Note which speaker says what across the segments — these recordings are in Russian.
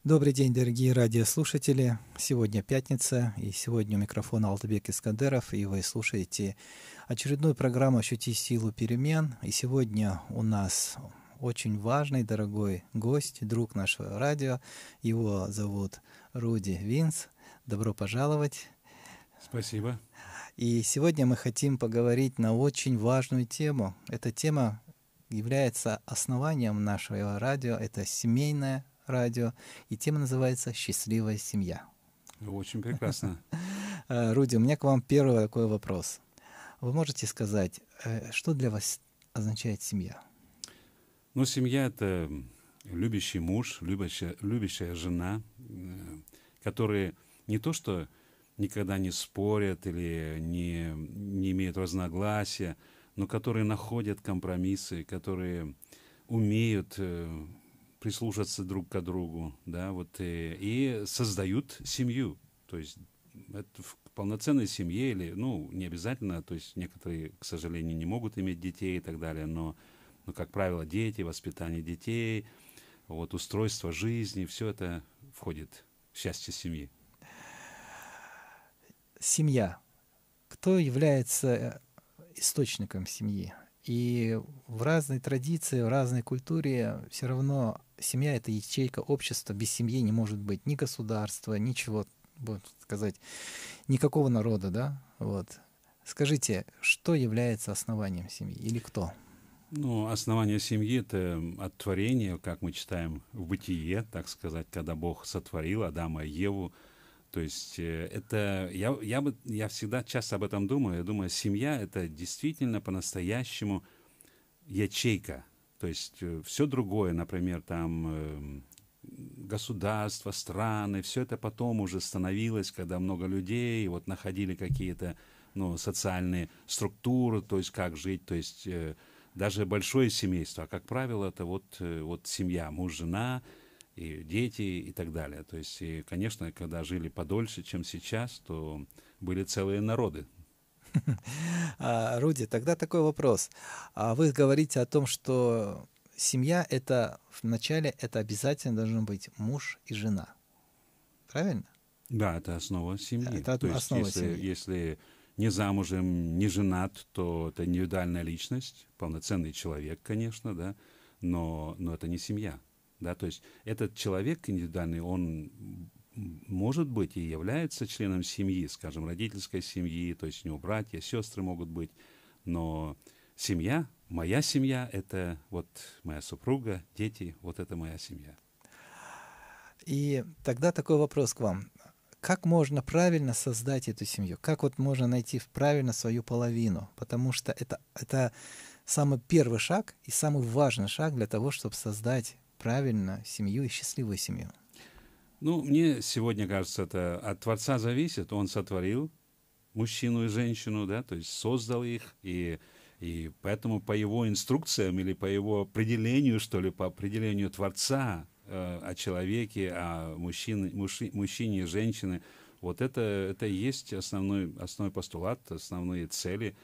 Speaker 1: Добрый день, дорогие радиослушатели. Сегодня пятница, и сегодня у микрофона Алтыбек Искандеров, и вы слушаете очередную программу «Ощути силу перемен». И сегодня у нас очень важный, дорогой гость, друг нашего радио. Его зовут Руди Винс. Добро пожаловать.
Speaker 2: Спасибо.
Speaker 1: И сегодня мы хотим поговорить на очень важную тему. Эта тема является основанием нашего радио. Это семейное радио, и тема называется «Счастливая семья».
Speaker 2: Очень прекрасно.
Speaker 1: Руди, у меня к вам первый такой вопрос. Вы можете сказать, что для вас означает семья?
Speaker 2: Ну, семья — это любящий муж, любящая жена, которые не то что никогда не спорят или не имеют разногласия, но которые находят компромиссы, которые умеют прислушаться друг к другу, да, вот, и создают семью. То есть это в полноценной семье или, ну, не обязательно, то есть некоторые, к сожалению, не могут иметь детей и так далее, но как правило, дети, воспитание детей, вот, устройство жизни, все это входит в счастье семьи.
Speaker 1: Семья. Кто является источником семьи? И в разной традиции, в разной культуре все равно семья — это ячейка общества. Без семьи не может быть ни государства, ничего, вот сказать, никакого народа, да? Вот. Скажите, что является основанием семьи или кто?
Speaker 2: Ну, основание семьи — это от творения, как мы читаем в Бытие, так сказать, когда Бог сотворил Адама и Еву. То есть это, я всегда часто об этом думаю. Я думаю, семья — это действительно по-настоящему ячейка. То есть все другое, например, там государства, страны, все это потом уже становилось, когда много людей вот находили какие-то, ну, социальные структуры, то есть как жить, то есть даже большое семейство, а как правило, это вот семья, муж, жена, и дети и так далее. То есть, и, конечно, когда жили подольше, чем сейчас, то были целые народы.
Speaker 1: Руди, тогда такой вопрос. Вы говорите о том, что семья — это вначале это обязательно должен быть муж и жена. Правильно?
Speaker 2: Да, это основа семьи.
Speaker 1: Это
Speaker 2: То есть,
Speaker 1: основа семьи.
Speaker 2: если не замужем, не женат, то это индивидуальная личность, полноценный человек, конечно, да, но это не семья. Да, то есть этот человек индивидуальный, он может быть и является членом семьи, скажем, родительской семьи, то есть у него братья, сестры могут быть, но семья, моя семья — это вот моя супруга, дети, вот это моя семья.
Speaker 1: И тогда такой вопрос к вам. Как можно правильно создать эту семью? Как вот можно найти правильно свою половину? Потому что это самый первый шаг и самый важный шаг для того, чтобы создать правильно семью и счастливую семью.
Speaker 2: Ну, мне сегодня кажется, это от Творца зависит. Он сотворил мужчину и женщину, да, то есть создал их, и поэтому по его инструкциям или по его определению, что ли, по определению Творца о человеке, о мужчине и женщине, вот это и есть основной постулат, основные цели,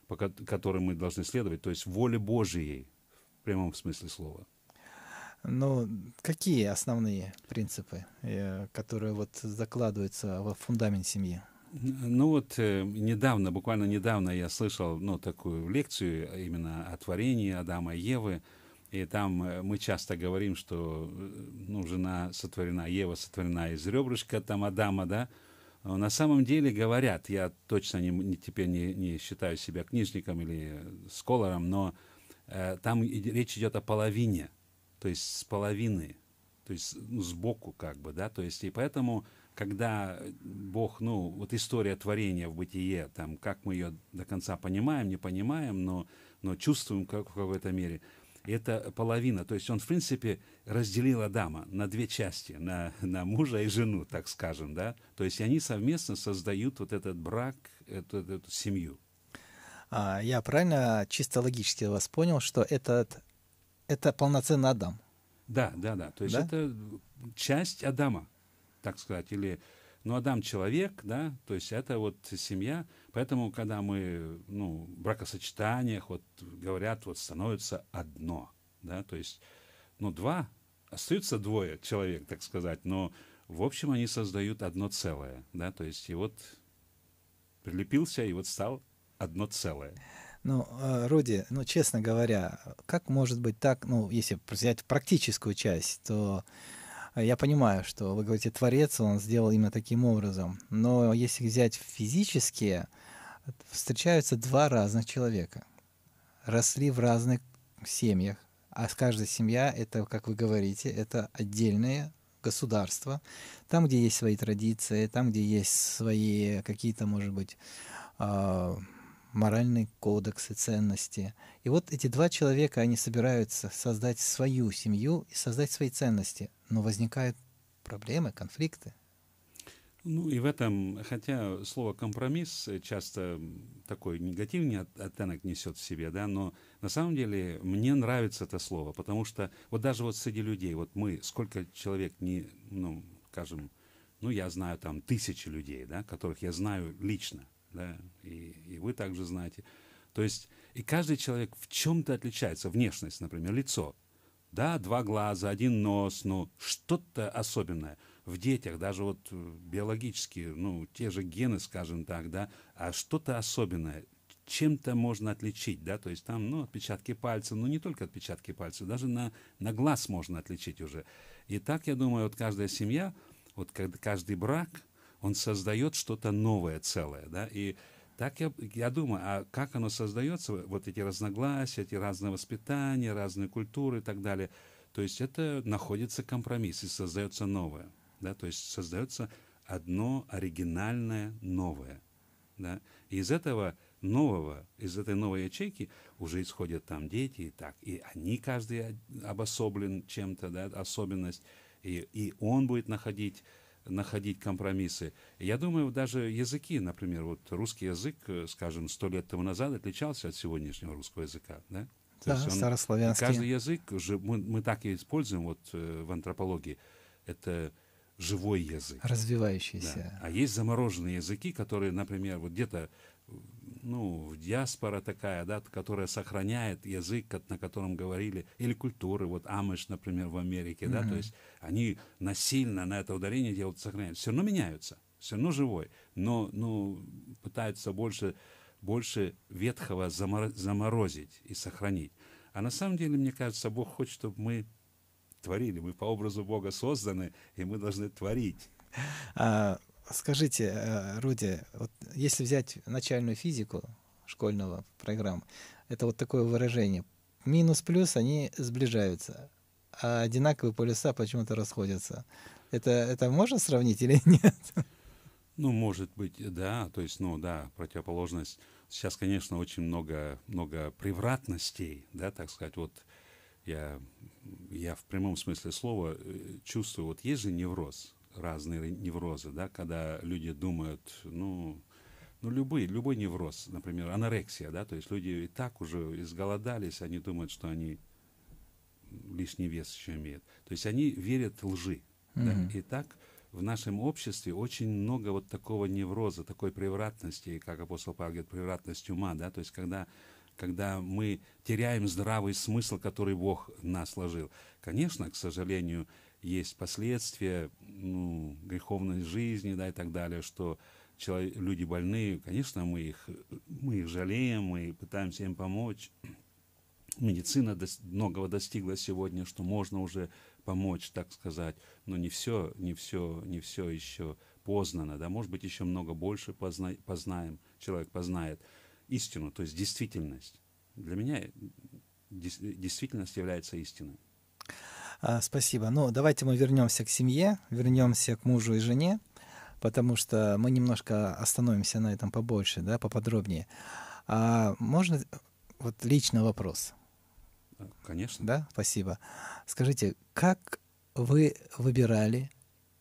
Speaker 2: по которым мы должны следовать, то есть воле Божией в прямом смысле слова.
Speaker 1: Ну, какие основные принципы, которые вот закладываются во фундамент семьи?
Speaker 2: Ну вот буквально недавно я слышал, ну, такую лекцию именно о творении Адама и Евы, и там мы часто говорим, что, ну, жена сотворена, Ева сотворена из ребрышка там Адама, да. Но на самом деле говорят, я точно теперь не считаю себя книжником или сколаром, но там речь идет о половине, то есть с половины, то есть сбоку как бы, да, то есть и поэтому, когда Бог, ну, вот история творения в Бытие, там, как мы ее до конца понимаем, не понимаем, но чувствуем в какой-то мере, это половина, то есть он, в принципе, разделил Адама на две части, на мужа и жену, так скажем, да, то есть они совместно создают вот этот брак, эту семью.
Speaker 1: Я правильно чисто логически вас понял, что это полноценный Адам?
Speaker 2: Да, то есть
Speaker 1: Да?
Speaker 2: это часть Адама, так сказать, или, ну, Адам человек, да, то есть это вот семья, поэтому, когда мы, ну, в бракосочетаниях, вот, говорят, вот, становится одно, да, то есть, ну, два остаются двое человек, так сказать, но в общем они создают одно целое, да, то есть и вот прилепился, и вот стал одно целое.
Speaker 1: Ну, Руди, ну, честно говоря, как может быть так, ну, если взять практическую часть, то я понимаю, что вы говорите, Творец, он сделал именно таким образом. Но если взять физически, встречаются два разных человека, росли в разных семьях, а каждая семья, это, как вы говорите, это отдельное государство, там, где есть свои традиции, там, где есть свои какие-то, может быть, а, моральные кодексы, ценности. И вот эти два человека, они собираются создать свою семью и создать свои ценности. Но возникают проблемы, конфликты.
Speaker 2: Ну и в этом, хотя слово компромисс часто такой негативный оттенок несет в себе, да, но на самом деле мне нравится это слово, потому что вот даже вот среди людей, вот мы, сколько человек не, ну, скажем, ну я знаю там тысячи людей, да, которых я знаю лично, да, и вы также знаете. То есть и каждый человек в чем-то отличается, внешность, например, лицо. Да, два глаза, один нос, но что-то особенное. В детях даже вот биологические, ну, те же гены, скажем так, да, а что-то особенное, чем-то можно отличить, да, то есть там, ну, отпечатки пальцев, ну, не только отпечатки пальцев, даже на глаз можно отличить уже. И так, я думаю, вот каждая семья, вот каждый брак, он создает что-то новое, целое, да, и так я думаю, а как оно создается, вот эти разногласия, эти разные воспитания, разные культуры и так далее. То есть это находится компромисс и создается новое. Да? То есть создается одно оригинальное новое. Да? И из этого нового, из этой новой ячейки уже исходят там дети, и так. И они каждый обособлен чем-то, да, особенность. И он будет находить компромиссы. Я думаю, даже языки, например, вот русский язык, скажем, 100 лет тому назад отличался от сегодняшнего русского языка, да? То есть
Speaker 1: Да,
Speaker 2: он, каждый
Speaker 1: старославянские,
Speaker 2: язык, уже мы так и используем вот в антропологии, это живой язык, да.
Speaker 1: развивающиеся.
Speaker 2: А есть замороженные языки, которые, например, вот где-то, ну, диаспора такая, да, которая сохраняет язык, на котором говорили, или культуры, вот амиш, например, в Америке, да, то
Speaker 1: Мгм.
Speaker 2: есть они насильно на это ударение делают, сохраняют. Все равно меняются, все равно живой, но, ну, пытаются больше ветхого заморозить и сохранить. А на самом деле, мне кажется, Бог хочет, чтобы мы творили. Мы по образу Бога созданы, и мы должны творить.
Speaker 1: А, скажите, Руди, вот если взять начальную физику школьного программы, это вот такое выражение. Минус-плюс, они сближаются, а одинаковые полюса почему-то расходятся. Это можно сравнить или нет?
Speaker 2: Ну, может быть, да, то есть, ну, да, противоположность. Сейчас, конечно, очень много превратностей, да, так сказать. Вот я, я в прямом смысле слова чувствую, вот есть же невроз, разные неврозы, да, когда люди думают, ну любой невроз, например, анорексия, да, то есть люди и так уже изголодались, они думают, что они лишний вес еще имеют. То есть они верят лжи, да,
Speaker 1: Мгм.
Speaker 2: и так в нашем обществе очень много вот такого невроза, такой превратности, как апостол Павел говорит, превратность ума, да, то есть когда мы теряем здравый смысл, который Бог в нас сложил. Конечно, к сожалению, есть последствия, ну, греховной жизни, да, и так далее, что люди больные, конечно, мы их жалеем, мы пытаемся им помочь. Медицина многого достигла сегодня, что можно уже помочь, так сказать, но не все еще познано, да, может быть, еще много больше познаем, человек познает истину, то есть действительность. Для меня действительность является истиной.
Speaker 1: Спасибо. Ну, давайте мы вернемся к семье, вернемся к мужу и жене, потому что мы немножко остановимся на этом побольше, да, поподробнее. А можно вот личный вопрос?
Speaker 2: Конечно.
Speaker 1: Да, спасибо. Скажите, как вы выбирали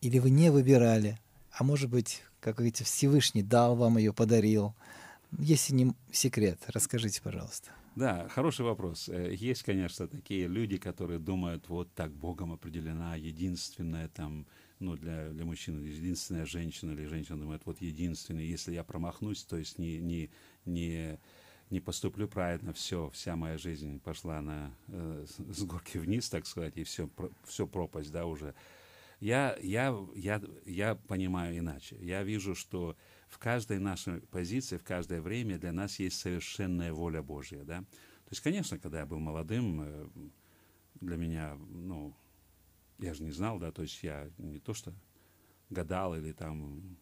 Speaker 1: или вы не выбирали, а может быть, как вы говорите, Всевышний дал вам ее, подарил? Если не секрет, расскажите, пожалуйста.
Speaker 2: Да, хороший вопрос. Есть, конечно, такие люди, которые думают, вот так Богом определена единственная там, ну, для мужчины единственная женщина, или женщина думает, вот единственная, если я промахнусь, то есть не не поступлю правильно, все, вся моя жизнь пошла с горки вниз, так сказать, и все пропасть, да, уже. Я понимаю иначе. Я вижу, что в каждой нашей позиции, в каждое время для нас есть совершенная воля Божья, да. То есть, конечно, когда я был молодым, для меня, ну, я же не знал, да, то есть я не то что гадал или там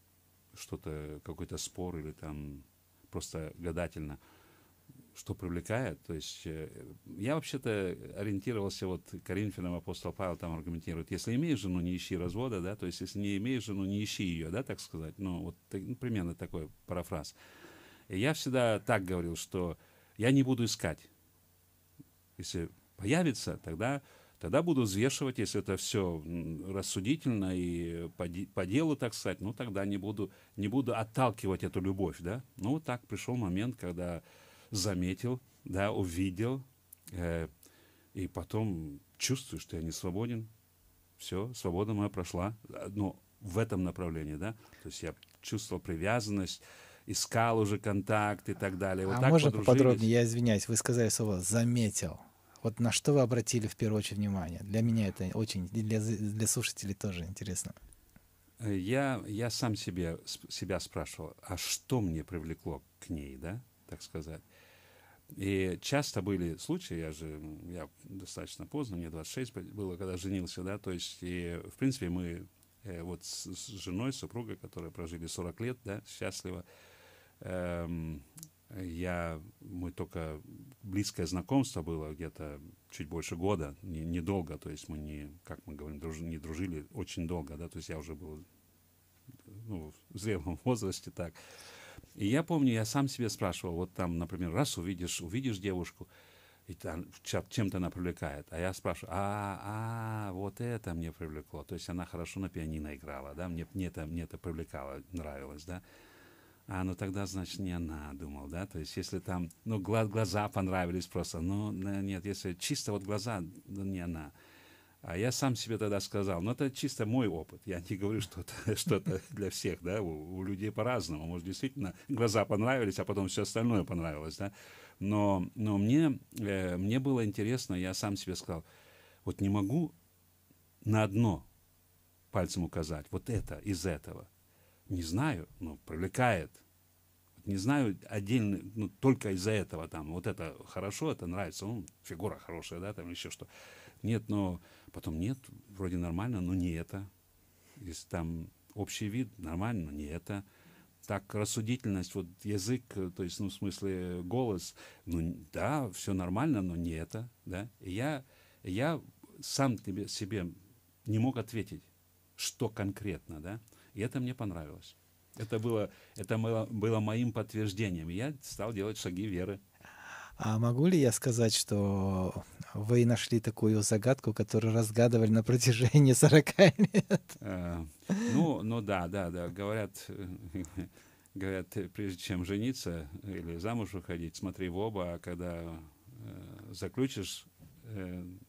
Speaker 2: что-то, какой-то спор или там просто гадательно, что привлекает. То есть я вообще-то ориентировался, вот Коринфянам апостол Павел там аргументирует, если имеешь жену, не ищи развода, да, то есть если не имеешь жену, не ищи ее, да, так сказать. Ну, вот примерно такой парафраз. И я всегда так говорил, что я не буду искать. Если появится, тогда буду взвешивать, если это все рассудительно и по делу, так сказать, ну тогда не буду отталкивать эту любовь, да. Ну вот так пришел момент, когда заметил, да, увидел, и потом чувствую, что я не свободен. Все, свобода моя прошла, но в этом направлении, да. То есть я чувствовал привязанность, искал уже контакт и так далее. Вот
Speaker 1: А
Speaker 2: так
Speaker 1: можно поподробнее?
Speaker 2: подружились.
Speaker 1: Я извиняюсь, вы сказали слово «заметил». Вот на что вы обратили в первую очередь внимание? Для меня это очень, и для слушателей тоже интересно.
Speaker 2: Я сам себя спрашивал, а что мне привлекло к ней, да, так сказать. И часто были случаи, я достаточно поздно, мне 26 было, когда женился, да, то есть, и, в принципе, мы вот с женой, супругой, которая прожили 40 лет, да, счастливо, эм, мы только близкое знакомство было где-то чуть больше года, недолго, то есть мы не, как мы говорим, не дружили очень долго, да, то есть я уже был, ну, в зрелом возрасте так. И я помню, я сам себе спрашивал, вот там, например, раз увидишь девушку, и там чем-то она привлекает, а я спрашиваю, вот это мне привлекло, то есть она хорошо на пианино играла, да, мне это привлекало, нравилось, да. Ну тогда, значит, не она, думал, да, то есть если там, ну, глаза понравились просто, ну, нет, если чисто вот глаза, ну, не она. А я сам себе тогда сказал, ну, это чисто мой опыт, я не говорю, что это для всех, да, у людей по-разному, может, действительно, глаза понравились, а потом все остальное понравилось, да, но мне было интересно, я сам себе сказал, вот не могу на одно пальцем указать, вот это из этого, не знаю, ну, привлекает. Не знаю отдельно, ну, только из-за этого там, вот это хорошо, это нравится, ну, фигура хорошая, да, там еще что. Нет, но потом нет, вроде нормально, но не это. Если там общий вид, нормально, но не это. Так, рассудительность, вот язык, то есть, ну, в смысле, голос, ну, да, все нормально, но не это, да. И я сам себе не мог ответить, что конкретно, да. И это мне понравилось. Это было моим подтверждением. И я стал делать шаги веры.
Speaker 1: А могу ли я сказать, что вы нашли такую загадку, которую разгадывали на протяжении 40 лет?
Speaker 2: Ну да. Говорят, прежде чем жениться или замуж выходить, смотри в оба, а когда заключишь,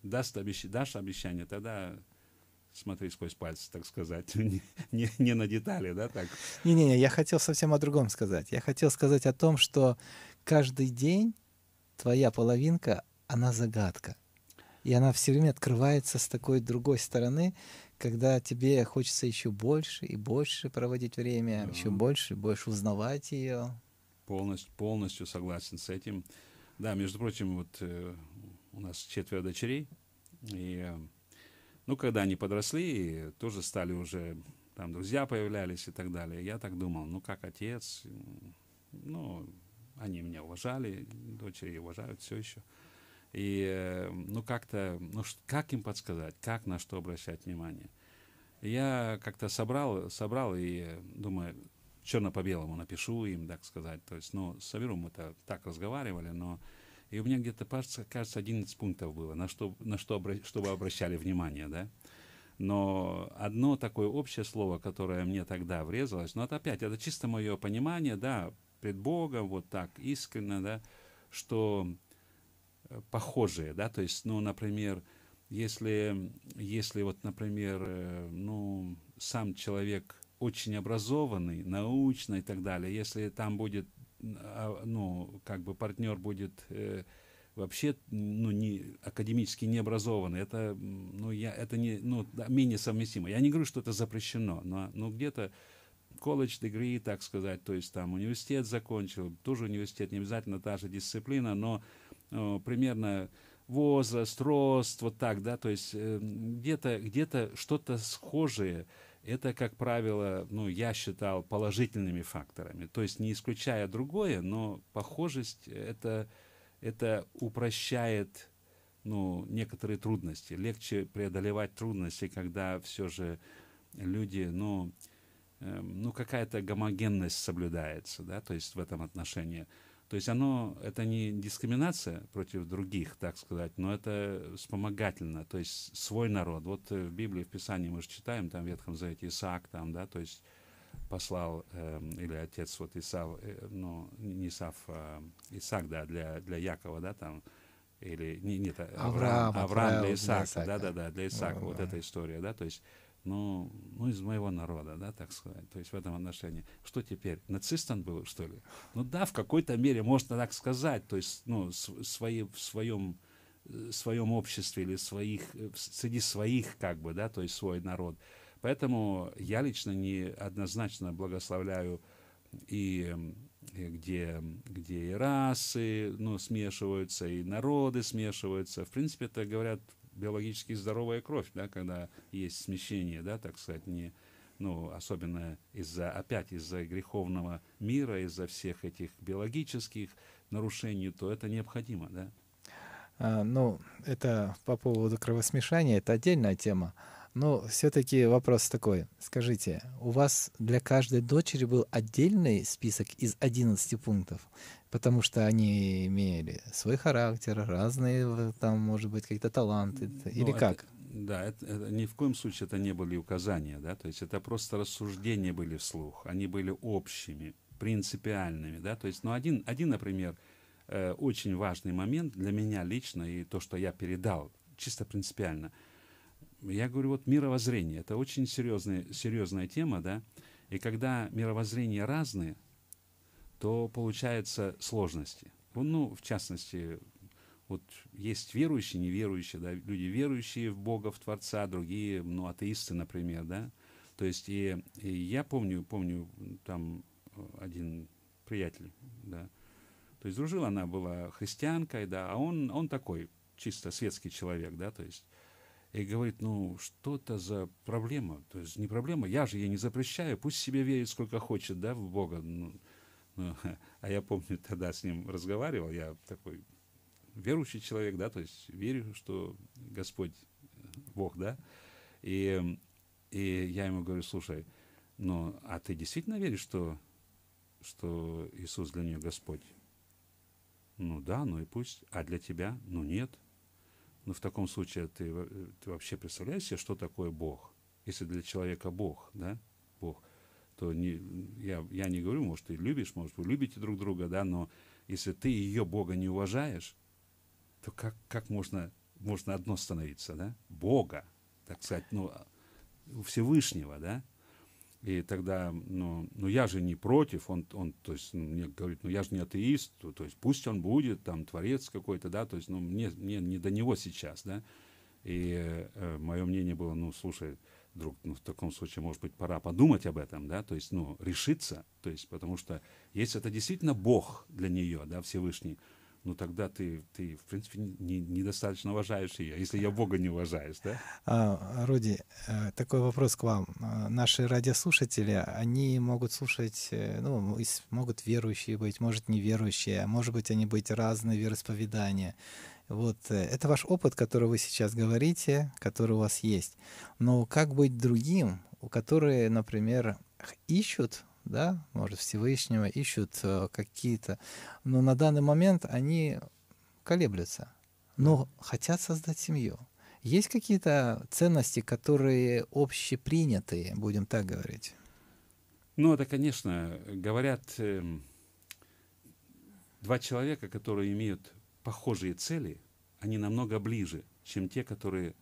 Speaker 2: дашь обещание, тогда смотри сквозь пальцы, так сказать, не на детали, да, так.
Speaker 1: Не-не-не, я хотел совсем о другом сказать. Я хотел сказать о том, что каждый день твоя половинка, она загадка. И она все время открывается с такой другой стороны, когда тебе хочется еще больше и больше проводить время, еще больше и больше узнавать ее.
Speaker 2: Полностью согласен с этим. Да, между прочим, вот у нас 4 дочерей, и, ну, когда они подросли, тоже стали уже, там, друзья появлялись и так далее. Я так думал, ну, как отец, ну, они меня уважали, дочери уважают все еще. И, ну, как-то, ну, как им подсказать, как на что обращать внимание. Я как-то собрал и думаю, черно по белому напишу им, так сказать. То есть, ну, соберу, мы так разговаривали, но и у меня где-то, кажется, 11 пунктов было, чтобы обращали внимание, да. Но одно такое общее слово, которое мне тогда врезалось, но это чисто мое понимание, да, пред Богом, вот так, искренне, да, что похожие, да, то есть, ну, например, если вот, например, ну, сам человек очень образованный, научно и так далее, если там будет ну, как бы партнер будет вообще, ну, не, академически не образованный, это, ну, это не, ну, да, менее совместимо. Я не говорю, что это запрещено, но где-то college degree, так сказать, то есть там университет закончил, тоже университет, не обязательно та же дисциплина, но примерно возраст, рост, вот так, да, то есть где-то что-то схожее, это, как правило, ну, я считал положительными факторами, то есть не исключая другое, но похожесть это упрощает, ну, некоторые трудности, легче преодолевать трудности, когда все же люди, ну, ну, какая-то гомогенность соблюдается, да, то есть в этом отношении. То есть это не дискриминация против других, так сказать, но это вспомогательно, то есть свой народ. Вот в Библии, в Писании мы же читаем, там в Ветхом Завете Исаак, там, да, то есть послал, или отец вот Исав, ну, не Исав, Исаак, да, для Якова, да, там, или, нет,
Speaker 1: Авраам
Speaker 2: Авраам для
Speaker 1: отправил для
Speaker 2: Исаака,
Speaker 1: Исаака.
Speaker 2: да, для Исаака, вот
Speaker 1: Да.
Speaker 2: эта история, да, то есть, ну, из моего народа, да, так сказать, то есть в этом отношении. Что теперь, нацист он был, что ли? Ну да, в какой-то мере можно так сказать, то есть, ну, в своем обществе или среди своих, как бы, да, то есть свой народ. Поэтому я лично неоднозначно благословляю и где и расы, ну, смешиваются, и народы смешиваются. В принципе, это, говорят, биологически здоровая кровь, да, когда есть смещение, да, так сказать, не, ну, особенно опять из-за греховного мира, из-за всех этих биологических нарушений, то это необходимо, да.
Speaker 1: Ну, это по поводу кровосмешания, это отдельная тема. Но все-таки вопрос такой. Скажите, у вас для каждой дочери был отдельный список из 11 пунктов? Потому что они имели свой характер, разные, там, может быть, какие-то таланты, или
Speaker 2: Ну,
Speaker 1: как?
Speaker 2: да, это ни в коем случае это не были указания, да, то есть это просто рассуждения были вслух, они были общими, принципиальными, да, то есть, ну, один, например, очень важный момент для меня лично и то, что я передал, чисто принципиально. Я говорю, вот мировоззрение, это очень серьезная тема, да, и когда мировоззрения разные, то получаются сложности. Ну, в частности, вот есть верующие, неверующие, да, люди верующие в Бога, в Творца, другие, ну, атеисты, например, да. То есть и я помню там один приятель, да, то есть дружила, она была христианкой, да, а он такой чисто светский человек, да, то есть и говорит, ну, что это за проблема? То есть не проблема, я же ей не запрещаю, пусть себе верит сколько хочет, да, в Бога. А я помню, тогда с ним разговаривал, я такой верующий человек, да, то есть верю, что Господь Бог, да, и я ему говорю, слушай, ну, а ты действительно веришь, что Иисус для нее Господь? Ну да, ну и пусть. А для тебя? Ну нет. Ну в таком случае ты вообще представляешь себе, что такое Бог? Если для человека Бог, да, Бог, то я не говорю, может, ты любишь, может, вы любите друг друга, да, но если ты ее Бога не уважаешь, то как можно одно становиться, да? Бога, так сказать, ну, Всевышнего, да? И тогда, ну я же не против, он то есть, мне говорит, ну я же не атеист, то есть пусть он будет, там, творец какой-то, да, то есть, ну, мне не до него сейчас, да. И мое мнение было, ну, слушай, друг, ну, в таком случае, может быть, пора подумать об этом, да, то есть, ну, решиться, то есть, потому что если это действительно Бог для нее, да, Всевышний, ну, тогда ты в принципе, недостаточно уважаешь ее, если я Бога не уважаешь, да.
Speaker 1: Руди, такой вопрос к вам. Наши радиослушатели, они могут слушать, ну, могут верующие быть, может, неверующие, а может быть, они быть разные вероисповедания. Вот это ваш опыт, который вы сейчас говорите, который у вас есть. Но как быть другим, у которых, например, ищут, да, может, Всевышнего, ищут какие-то, но на данный момент они колеблются,
Speaker 2: Да.
Speaker 1: но хотят создать семью. Есть какие-то ценности, которые общепринятые, будем так говорить?
Speaker 2: Ну, это, конечно, говорят, два человека, которые имеют похожие цели, они намного ближе, чем те, которые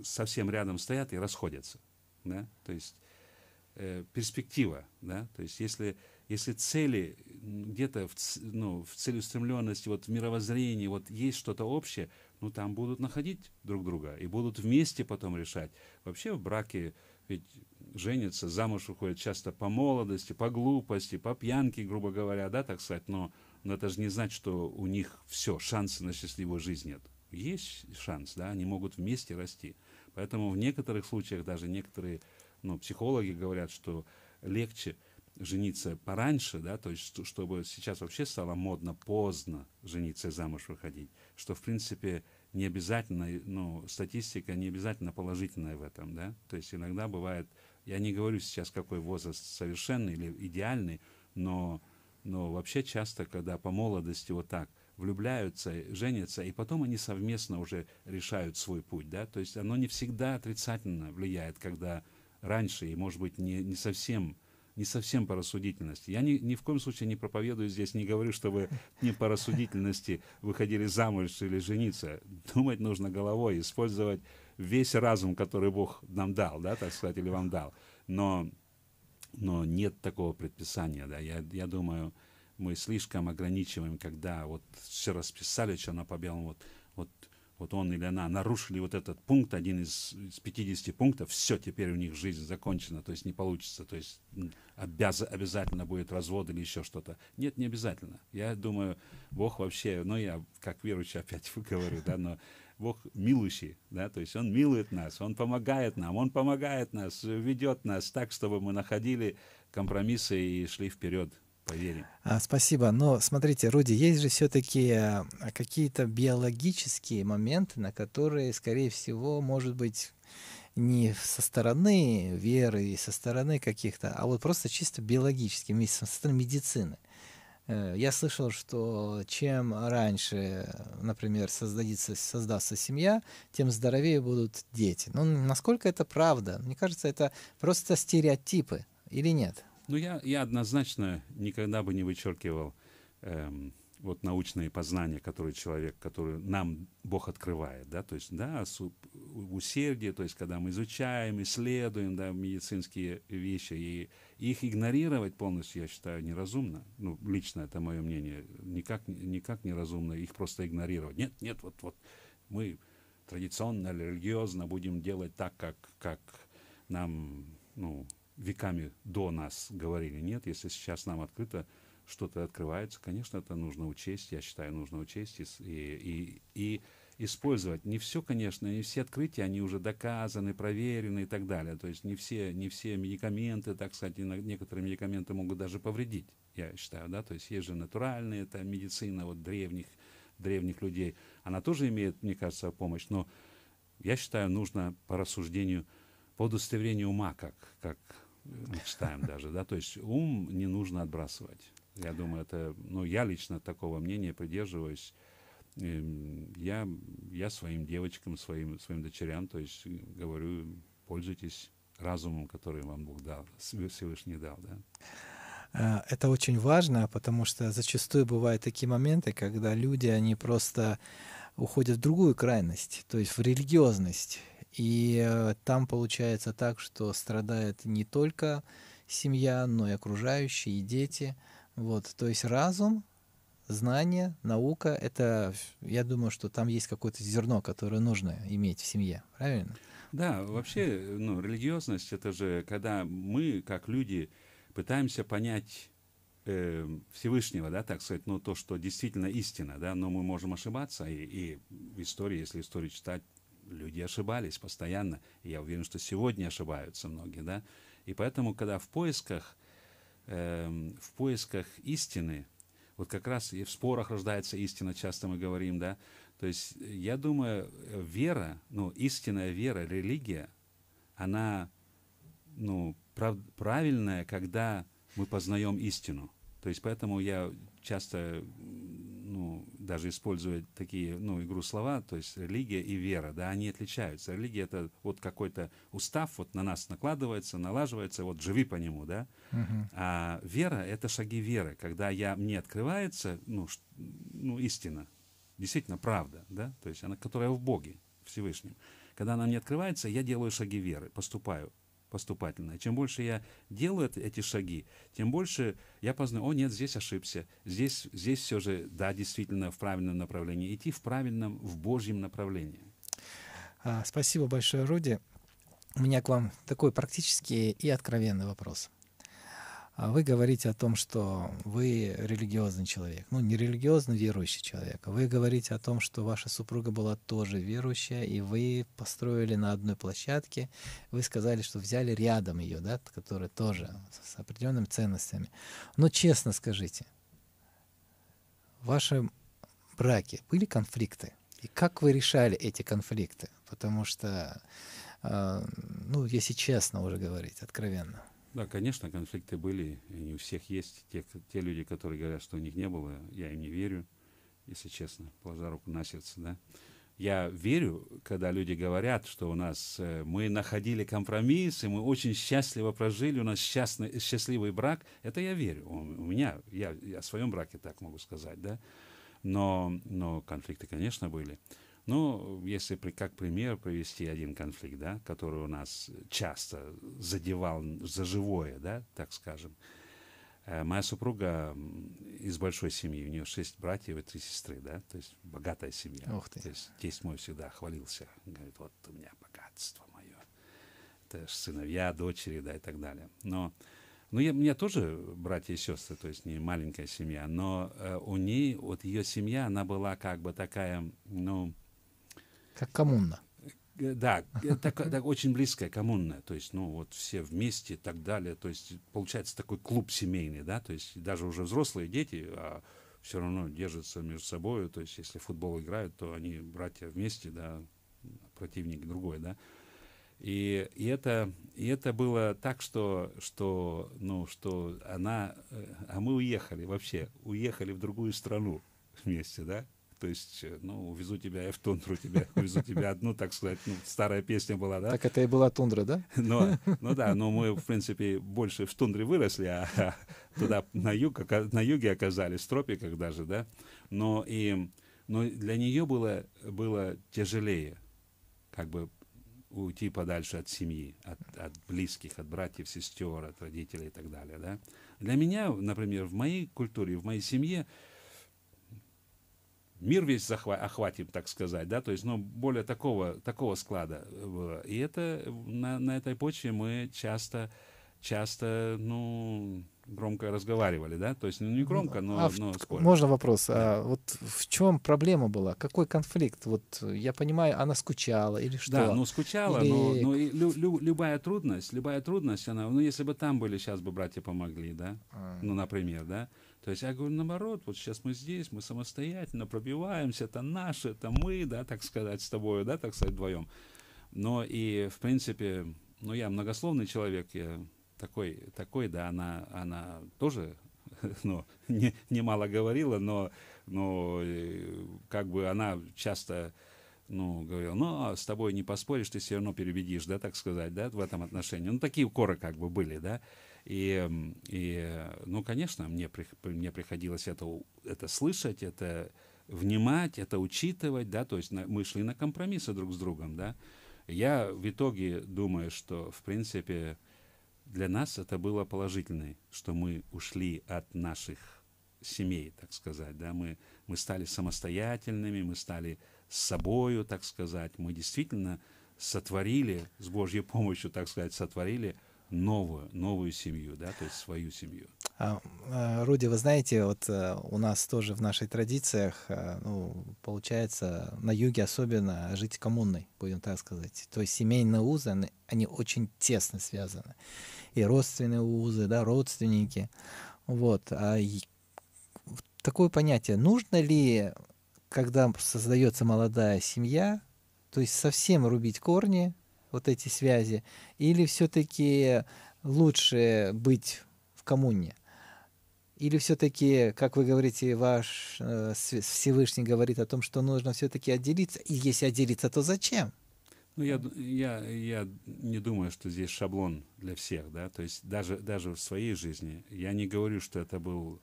Speaker 2: совсем рядом стоят и расходятся. Да? То есть перспектива, да, то есть если цели где-то в целеустремленности, вот в мировоззрении, вот есть что-то общее, ну, там будут находить друг друга и будут вместе потом решать. Вообще в браке ведь женятся, замуж выходят часто по молодости, по глупости, по пьянке, грубо говоря, да, так сказать, но это же не значит, что у них все, шансы на счастливую жизнь нет. Есть шанс, да, они могут вместе расти. Поэтому в некоторых случаях даже некоторые, ну, психологи говорят, что легче жениться пораньше, да, то есть чтобы сейчас вообще стало модно поздно жениться и замуж выходить, что в принципе не обязательно, ну, статистика не обязательно положительная в этом, да, то есть иногда бывает, я не говорю сейчас, какой возраст совершенный или идеальный, но вообще часто, когда по молодости вот так влюбляются, женятся, и потом они совместно уже решают свой путь, да, то есть оно не всегда отрицательно влияет, когда раньше, и может быть не совсем по рассудительности. Я ни в коем случае не проповедую здесь, не говорю, что вы не по рассудительности выходили замуж или жениться. Думать нужно головой, использовать весь разум, который Бог нам дал, да, так сказать, или вам дал. Но нет такого предписания, да. Я думаю, мы слишком ограничиваем, когда вот все расписали, черно по белому, вот он или она нарушили вот этот пункт, один из 50 пунктов, все, теперь у них жизнь закончена, то есть не получится, то есть обязательно будет развод или еще что-то. Нет, не обязательно. Я думаю, Бог вообще, ну я как верующий опять говорю, да, но Бог милующий, да, то есть Он милует нас, Он помогает нам, ведет нас так, чтобы мы находили компромиссы и шли вперед по вере.
Speaker 1: Спасибо. Но смотрите, Руди, есть же все-таки какие-то биологические моменты, на которые, скорее всего, может быть, не со стороны веры и со стороны каких-то, а вот просто чисто биологически, со стороны медицины. Я слышал, что чем раньше, например, создастся семья, тем здоровее будут дети. Ну, насколько это правда? Мне кажется, это просто стереотипы или нет?
Speaker 2: Ну, я однозначно никогда бы не вычеркивал вот научные познания, который нам Бог открывает, да, то есть, да, усердие, то есть, когда мы изучаем, исследуем, да, медицинские вещи, и их игнорировать полностью, я считаю, неразумно. Ну, лично это мое мнение, никак неразумно их просто игнорировать. Нет, вот мы традиционно, религиозно будем делать так, как нам, ну, веками до нас говорили. Нет, если сейчас нам открыто что-то открывается, конечно, это нужно учесть, я считаю, нужно учесть и использовать. Не все, конечно, не все открытия, они уже доказаны, проверены и так далее. То есть не все медикаменты, так сказать, некоторые медикаменты могут даже повредить, я считаю, да, то есть есть же натуральная, это медицина вот древних людей, она тоже имеет, мне кажется, помощь, но я считаю, нужно по рассуждению, по удостоверению ума, как мы читаем даже, да, то есть ум не нужно отбрасывать. Я думаю, это, ну, я лично такого мнения придерживаюсь. Я своим девочкам, своим дочерям, то есть говорю, пользуйтесь разумом, который вам Бог дал, Всевышний дал, да.
Speaker 1: Это очень важно, потому что зачастую бывают такие моменты, когда люди, они просто уходят в другую крайность, то есть в религиозность. И там получается так, что страдает не только семья, но и окружающие, и дети. Вот, то есть разум, знание, наука — это, я думаю, что там есть какое-то зерно, которое нужно иметь в семье, правильно?
Speaker 2: Да, вообще, ну, религиозность — это же когда мы, как люди, пытаемся понять Всевышнего, да, так сказать, ну, то, что действительно истина, да, но мы можем ошибаться, и в истории, если историю читать, люди ошибались постоянно, и я уверен, что сегодня ошибаются многие, да, и поэтому, когда в поисках истины, вот как раз и в спорах рождается истина, часто мы говорим, да, то есть я думаю, вера, ну, истинная вера, религия, она, ну, правильная, когда мы познаем истину. То есть поэтому я часто, ну, даже использую такие, ну, игру слова, то есть религия и вера, да, они отличаются. Религия — это вот какой-то устав вот на нас накладывается, налаживается, вот живи по нему, да. А вера — это шаги веры, когда мне открывается, ну, истина, действительно правда, да, то есть она, которая в Боге, Всевышнем. Когда она мне открывается, я делаю шаги веры, поступаю поступательное. Чем больше я делаю эти шаги, тем больше я познаю, о нет, здесь ошибся, здесь все же, да, действительно в правильном направлении, идти в правильном, в Божьем направлении.
Speaker 1: Спасибо большое, Руди. У меня к вам такой практический и откровенный вопрос. Вы говорите о том, что вы религиозный человек. Ну, не религиозный, верующий человек. Вы говорите о том, что ваша супруга была тоже верующая, и вы построили на одной площадке. Вы сказали, что взяли рядом ее, да, которая тоже с определенными ценностями. Но честно скажите, в вашем браке были конфликты? И как вы решали эти конфликты? Потому что, ну, если честно уже говорить, откровенно.
Speaker 2: Да, конечно, конфликты были, и не у всех есть. Те люди, которые говорят, что у них не было, я им не верю, если честно, положа руку на сердце, да. Я верю, когда люди говорят, что у нас мы находили компромисс, и мы очень счастливо прожили, у нас счастливый брак. Это я верю. У меня, я о своем браке так могу сказать, да. Но конфликты, конечно, были. Ну, если как пример привести один конфликт, да, который у нас часто задевал за живое, да, так скажем. Моя супруга из большой семьи, у нее 6 братьев и 3 сестры, да, то есть богатая семья.
Speaker 1: Ух ты.
Speaker 2: То есть тесть мой всегда хвалился, говорит, вот у меня богатство мое, это ж сыновья, дочери, да, и так далее. Но у меня тоже братья и сестры, то есть не маленькая семья, но у ней, вот ее семья, она была как бы такая, ну...
Speaker 1: Как коммуна.
Speaker 2: Да, так очень близкая коммуна, то есть, ну, вот все вместе и так далее, то есть, получается такой клуб семейный, да, то есть, даже уже взрослые дети, а все равно держатся между собой, то есть, если в футбол играют, то они братья вместе, да, противник другой, да, и это было так, что она, а мы уехали в другую страну вместе, да. То есть, ну, увезу тебя в тундру, увезу тебя одну, так сказать, ну, старая песня была, да?
Speaker 1: Так это и была тундра, да?
Speaker 2: Ну да, но мы, в принципе, больше в тундре выросли, а туда на юге оказались, в тропиках даже, да? Но для нее было тяжелее, как бы, уйти подальше от семьи, от близких, от братьев, сестер, от родителей и так далее, да? Для меня, например, в моей культуре, в моей семье, мир весь охватим, так сказать, да, то есть, ну, более такого склада было. И это на этой почве мы часто, ну, громко разговаривали, да, то есть, ну, не громко, но спорили.
Speaker 1: Можно вопрос?
Speaker 2: Да.
Speaker 1: Вот в чем проблема была? Какой конфликт? Вот я понимаю, она скучала или что?
Speaker 2: Да, ну, скучала,
Speaker 1: или...
Speaker 2: но и любая трудность, она, ну, если бы там были, сейчас бы братья помогли, да, ну, например, да. То есть я говорю, наоборот, вот сейчас мы здесь, мы самостоятельно пробиваемся, это наше, это мы, да, так сказать, с тобой, да, так сказать, вдвоем. Но и, в принципе, ну, я многословный человек, я такой, да, она тоже, ну, немало говорила, но как бы она часто, ну, говорила, ну, с тобой не поспоришь, ты все равно переубедишь, да, так сказать, да, в этом отношении. Ну, такие укоры как бы были, да. И ну, конечно, мне приходилось это слышать, это внимать, это учитывать, да, то есть мы шли на компромиссы друг с другом, да. Я в итоге думаю, что, в принципе, для нас это было положительно, что мы ушли от наших семей, так сказать, да, мы стали самостоятельными, мы стали с собою, так сказать, мы действительно сотворили, с Божьей помощью, так сказать, сотворили новую семью, да, то есть свою семью.
Speaker 1: Руди, вы знаете, вот у нас тоже в наших традициях, ну, получается, на юге особенно жить коммунной, будем так сказать. То есть семейные узы, они очень тесно связаны. И родственные узы, да, родственники. Вот. Такое понятие, нужно ли, когда создается молодая семья, то есть совсем рубить корни, вот эти связи, или все-таки лучше быть в коммуне? Или все-таки, как вы говорите, ваш Всевышний говорит о том, что нужно все-таки отделиться, и если отделиться, то зачем?
Speaker 2: Ну, я не думаю, что здесь шаблон для всех, да, то есть даже в своей жизни я не говорю, что это был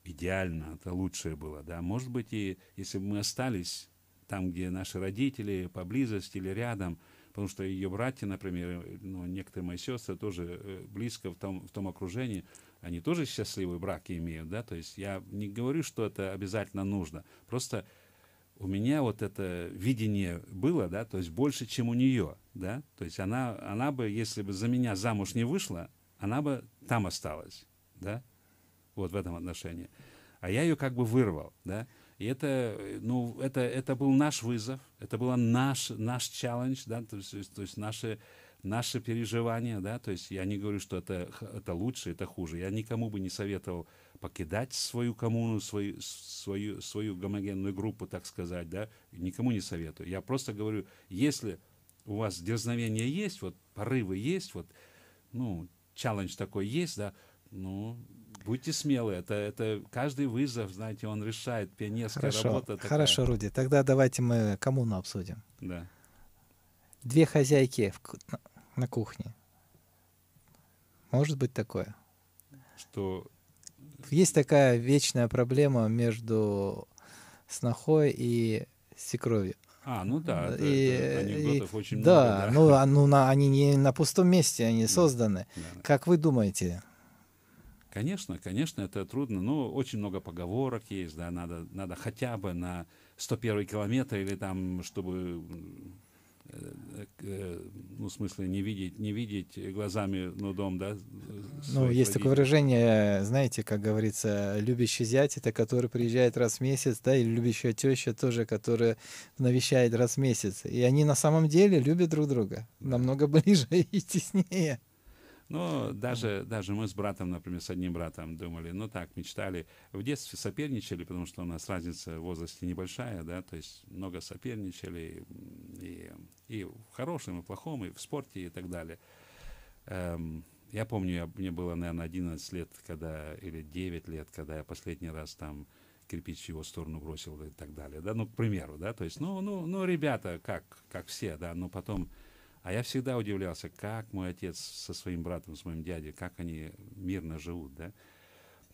Speaker 2: идеально, это лучшее было, да, может быть, и если бы мы остались там, где наши родители, поблизости или рядом, потому что ее братья, например, ну, некоторые мои сестры тоже близко в том окружении, они тоже счастливые браки имеют, да, то есть я не говорю, что это обязательно нужно, просто у меня вот это видение было, да, то есть больше, чем у нее, да, то есть она бы, если бы за меня замуж не вышла, она бы там осталась, да, вот в этом отношении. А я ее как бы вырвал, да. И это, ну, это был наш вызов, это был наш челлендж, да, то есть наши переживания, да, то есть я не говорю, что это лучше, это хуже. Я никому бы не советовал покидать свою коммуну, свою гомогенную группу, так сказать, да, никому не советую. Я просто говорю, если у вас дерзновение есть, вот порывы есть, вот, ну, челлендж такой есть, да, ну, будьте смелы, это каждый вызов, знаете, он решает, пионерская
Speaker 1: Хорошо,
Speaker 2: работа такая.
Speaker 1: хорошо, Руди. Тогда давайте мы коммуну обсудим.
Speaker 2: Да.
Speaker 1: Две хозяйки на кухне. Может быть такое?
Speaker 2: Что,
Speaker 1: Есть такая вечная проблема между снохой и свекровью.
Speaker 2: ну да, это
Speaker 1: И
Speaker 2: анекдотов очень много,
Speaker 1: да,
Speaker 2: да.
Speaker 1: ну, они не на пустом месте, они
Speaker 2: Да,
Speaker 1: созданы.
Speaker 2: да.
Speaker 1: Как вы думаете?
Speaker 2: Конечно, конечно, это трудно, но очень много поговорок есть, да, надо хотя бы на 101 километр или там, чтобы, ну, в смысле, не видеть глазами, ну, дом, да,
Speaker 1: Ну,
Speaker 2: своих
Speaker 1: есть такое
Speaker 2: родителей.
Speaker 1: выражение, знаете, как говорится, любящий зять — это который приезжает раз в месяц, да, или любящая теща тоже, которая навещает раз в месяц. И они на самом деле любят друг друга
Speaker 2: Да.
Speaker 1: намного ближе и теснее.
Speaker 2: Но даже мы с братом, например, с одним братом думали, ну так, мечтали. В детстве соперничали, потому что у нас разница в возрасте небольшая, да, то есть много соперничали и в хорошем, и в плохом, и в спорте, и так далее. Я помню, мне было, наверное, 11 лет, или 9 лет, когда я последний раз там кирпич в его сторону бросил и так далее, да, ну, к примеру, да, то есть, ну, ребята, как все, да, но потом. А я всегда удивлялся, как мой отец со своим братом, с моим дядей, как они мирно живут, да.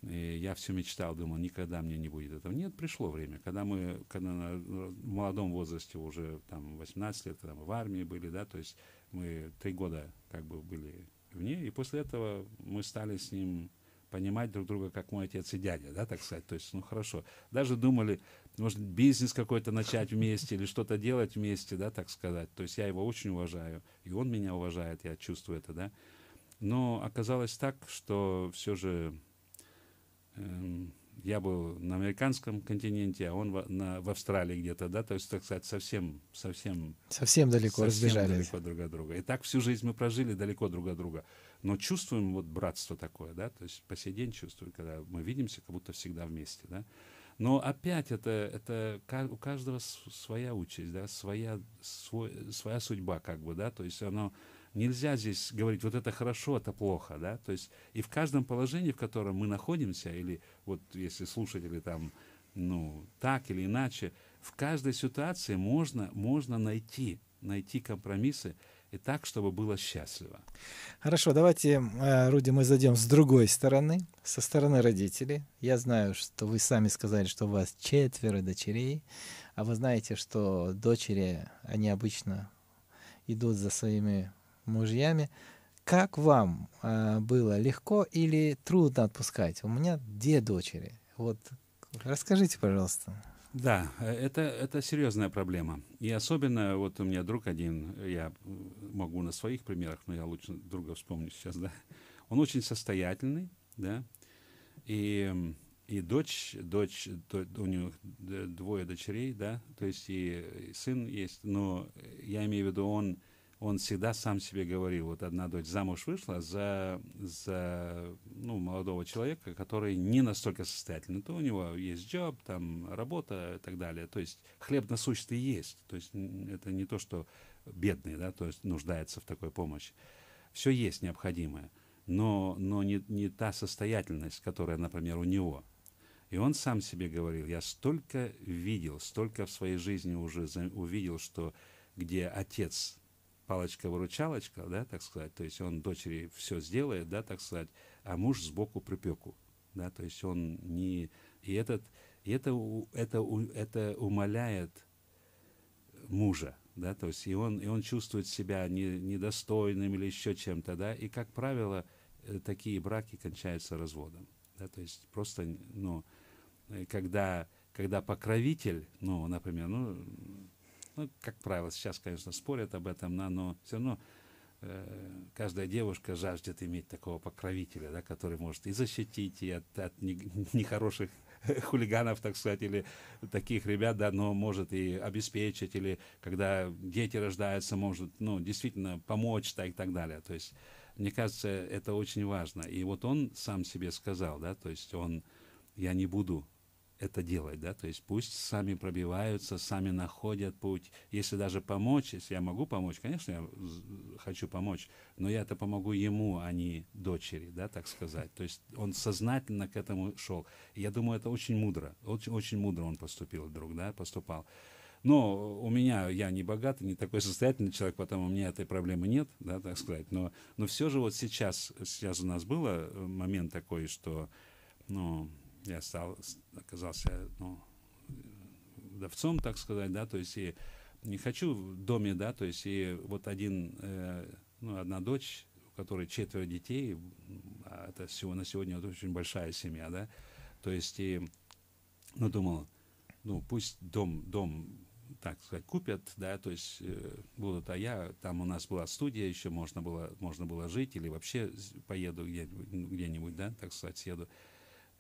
Speaker 2: И я все мечтал, думал, никогда мне не будет этого. Нет, пришло время, когда в молодом возрасте, уже там 18 лет, когда мы в армии были, да, то есть мы 3 года как бы были вне, и после этого мы стали с ним понимать друг друга, как мой отец и дядя, да, так сказать. То есть, ну, хорошо. Даже думали, может, бизнес какой-то начать вместе или что-то делать вместе, да, так сказать. То есть я его очень уважаю, и он меня уважает, я чувствую это, да. Но оказалось так, что все же я был на американском континенте, а он в Австралии где-то, да, то есть, так сказать, совсем
Speaker 1: Совсем далеко разбежались.
Speaker 2: далеко друг от друга. И так всю жизнь мы прожили далеко друг от друга. Но чувствуем вот братство такое, да, то есть по сей день чувствую, когда мы видимся, как будто всегда вместе, да. Но опять это у каждого своя участь, да, своя судьба, как бы, да, то есть оно нельзя здесь говорить, вот это хорошо, это плохо, да, то есть и в каждом положении, в котором мы находимся, или вот если слушатели там, ну, так или иначе, в каждой ситуации можно найти компромиссы и так, чтобы было счастливо.
Speaker 1: Хорошо, давайте, Руди, мы зайдем с другой стороны, со стороны родителей. Я знаю, что вы сами сказали, что у вас 4 дочерей, а вы знаете, что дочери, они обычно идут за своими мужьями. Как вам было легко или трудно отпускать? У меня 2 дочери. Вот расскажите, пожалуйста.
Speaker 2: Да, это серьезная проблема. И особенно, вот у меня друг один, я могу на своих примерах, но я лучше друга вспомню сейчас, да. Он очень состоятельный, да, и дочь, у него 2 дочерей, да, то есть и сын есть, но я имею в виду, он всегда сам себе говорил, вот одна дочь замуж вышла за ну, молодого человека, который не настолько состоятельный, то у него есть джоб, там работа и так далее, то есть хлеб насущный есть, то есть это не то, что бедный, да, то есть нуждается в такой помощи. Все есть необходимое, но не та состоятельность, которая, например, у него. И он сам себе говорил, я столько видел, столько в своей жизни уже увидел, что где отец палочка-выручалочка, да, так сказать, то есть он дочери все сделает, да, так сказать, а муж сбоку припеку, да, то есть он не... И это умаляет мужа, да, то есть и он чувствует себя недостойным или еще чем-то, да, и, как правило, такие браки кончаются разводом, да, то есть просто, ну, когда покровитель, ну, например, ну, как правило, сейчас, конечно, спорят об этом, но все равно каждая девушка жаждет иметь такого покровителя, да, который может и защитить и от нехороших хулиганов, так сказать, или таких ребят, да, но может и обеспечить, или когда дети рождаются, может, ну, действительно помочь, так и так далее. То есть, мне кажется, это очень важно. И вот он сам себе сказал, да, то есть я не буду это делать, да, то есть пусть сами пробиваются, сами находят путь. Если даже помочь, если я могу помочь, конечно, я хочу помочь, но я это помогу ему, а не дочери, да, так сказать. То есть он сознательно к этому шел. И я думаю, это очень мудро, очень мудро он поступил вдруг, да, поступал. Но я не богатый, не такой состоятельный человек, поэтому у меня этой проблемы нет, да, так сказать. Но все же вот сейчас у нас был момент такой, что, ну, я оказался, ну, вдовцом, так сказать, да, то есть и не хочу в доме, да, то есть и вот одна дочь, у которой 4 детей, а это на сегодня вот очень большая семья, да, то есть и, ну, думал, ну, пусть дом, так сказать, купят, да, то есть будут, там у нас была студия, еще можно было жить, или вообще поеду где-нибудь, да, так сказать, съеду.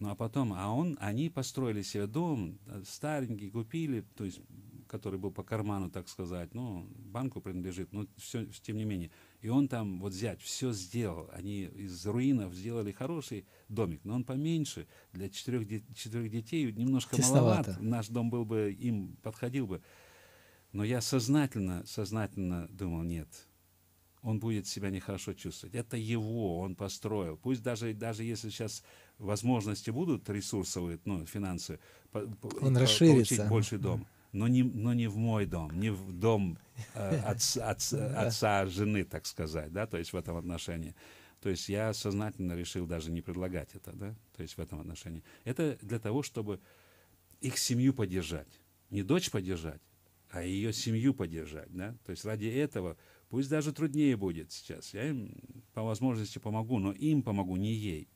Speaker 2: Ну, а потом, они построили себе дом, старенький, купили, то есть, который был по карману, так сказать, ну, банку принадлежит, но все, тем не менее. И он там, вот зять, все сделал. Они из руинов сделали хороший домик, но он поменьше, для 4 детей немножко маловат.
Speaker 1: Тесновато.
Speaker 2: Наш дом был бы, им подходил бы. Но я сознательно думал, нет, он будет себя нехорошо чувствовать. Это его, он построил. Пусть даже если сейчас возможности будут ресурсовые, ну, финансы,
Speaker 1: Он
Speaker 2: получить
Speaker 1: расширится.
Speaker 2: больший дом, но не в мой дом, не в дом отца жены, так сказать, да, то есть в этом отношении. То есть я сознательно решил даже не предлагать это, да, то есть в этом отношении. Это для того, чтобы их семью поддержать. Не дочь поддержать, а ее семью поддержать, да. То есть ради этого, пусть даже труднее будет сейчас, я им по возможности помогу, но им помогу, не ей,